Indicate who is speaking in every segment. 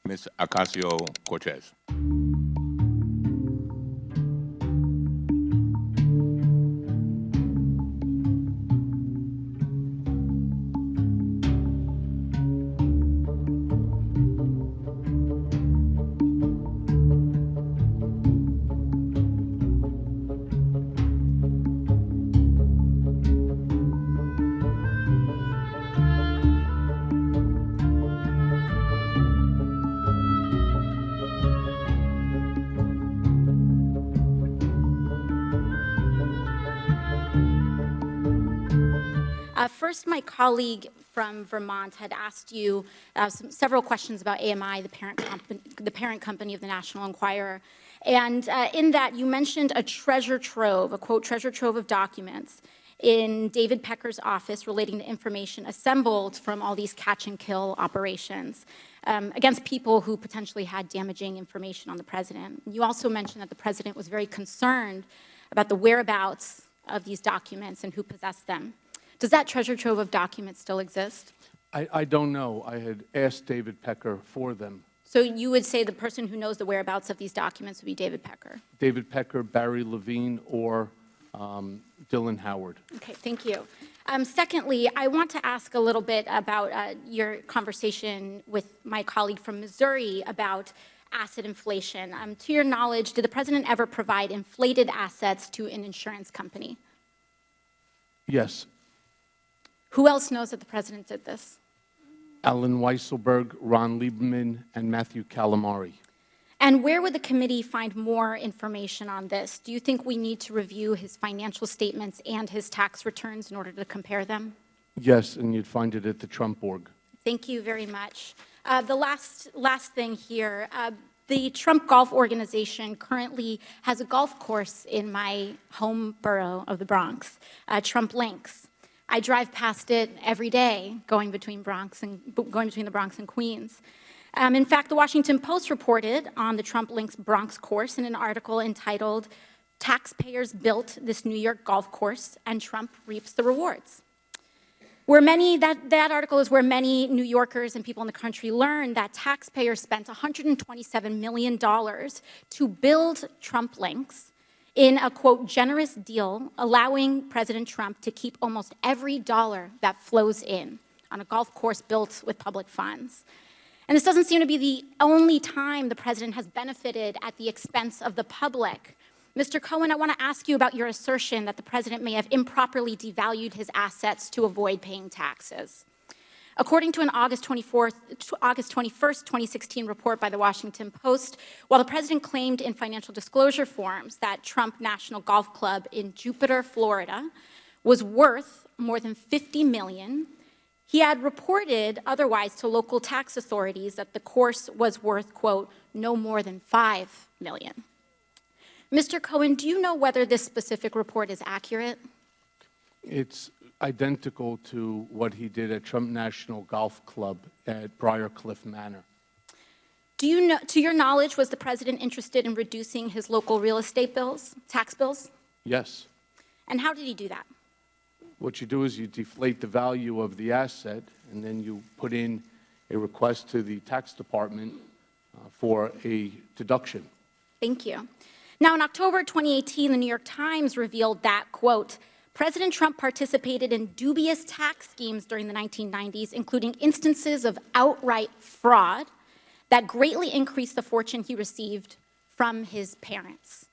Speaker 1: Ms. Ocasio-Cortez.
Speaker 2: First, my colleague from Vermont had asked you several questions about AMI, the parent company of the National Enquirer. And in that, you mentioned a treasure trove, a quote, treasure trove of documents in David Pecker's office relating to information assembled from all these catch and kill operations against people who potentially had damaging information on the president. You also mentioned that the president was very concerned about the whereabouts of these documents and who possessed them. Does that treasure trove of documents still exist?
Speaker 3: I don't know. I had asked David Pecker for them.
Speaker 2: So you would say the person who knows the whereabouts of these documents would be David Pecker?
Speaker 3: David Pecker, Barry Levine, or Dylan Howard.
Speaker 2: Okay, thank you. Secondly, I want to ask a little bit about your conversation with my colleague from Missouri about asset inflation. To your knowledge, did the president ever provide inflated assets to an insurance company?
Speaker 3: Yes.
Speaker 2: Who else knows that the president did this?
Speaker 3: Alan Weisselberg, Ron Lieberman, and Matthew Calamari.
Speaker 2: And where would the committee find more information on this? Do you think we need to review his financial statements and his tax returns in order to compare them?
Speaker 3: Yes, and you'd find it at the Trump org.
Speaker 2: Thank you very much. The last thing here, the Trump Golf Organization currently has a golf course in my home borough of the Bronx, Trump Links. I drive past it every day, going between the Bronx and Queens. In fact, the Washington Post reported on the Trump Links Bronx course in an article entitled, "Taxpayers Built This New York Golf Course and Trump Reaps the Rewards." That article is where many New Yorkers and people in the country learned that taxpayers spent $127 million to build Trump Links in a, quote, generous deal, allowing President Trump to keep almost every dollar that flows in on a golf course built with public funds. And this doesn't seem to be the only time the president has benefited at the expense of the public. Mr. Cohen, I want to ask you about your assertion that the president may have improperly devalued his assets to avoid paying taxes. According to an August 21st, 2016 report by the Washington Post, while the president claimed in financial disclosure forms that Trump National Golf Club in Jupiter, Florida, was worth more than $50 million, he had reported otherwise to local tax authorities that the course was worth, quote, no more than $5 million. Mr. Cohen, do you know whether this specific report is accurate?
Speaker 3: It's identical to what he did at Trump National Golf Club at Briarcliff Manor.
Speaker 2: Do you know, to your knowledge, was the president interested in reducing his local real estate bills, tax bills?
Speaker 3: Yes.
Speaker 2: And how did he do that?
Speaker 3: What you do is you deflate the value of the asset, and then you put in a request to the tax department for a deduction.
Speaker 2: Thank you. Now, in October 2018, the New York Times revealed that, quote, President Trump participated in dubious tax schemes during the 1990s, including instances of outright fraud that greatly increased the fortune he received from his parents.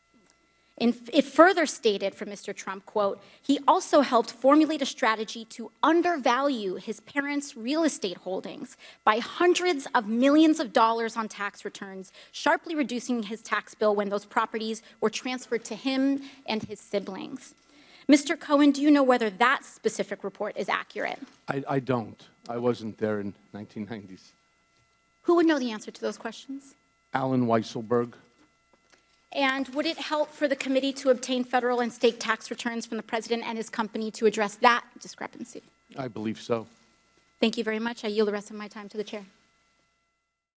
Speaker 2: It further stated from Mr. Trump, quote, he also helped formulate a strategy to undervalue his parents' real estate holdings by hundreds of millions of dollars on tax returns, sharply reducing his tax bill when those properties were transferred to him and his siblings. Mr. Cohen, do you know whether that specific report is accurate?
Speaker 3: I don't. I wasn't there in 1990s.
Speaker 2: Who would know the answer to those questions?
Speaker 3: Alan Weisselberg.
Speaker 2: And would it help for the committee to obtain federal and state tax returns from the president and his company to address that discrepancy?
Speaker 3: I believe so.
Speaker 2: Thank you very much. I yield the rest of my time to the chair.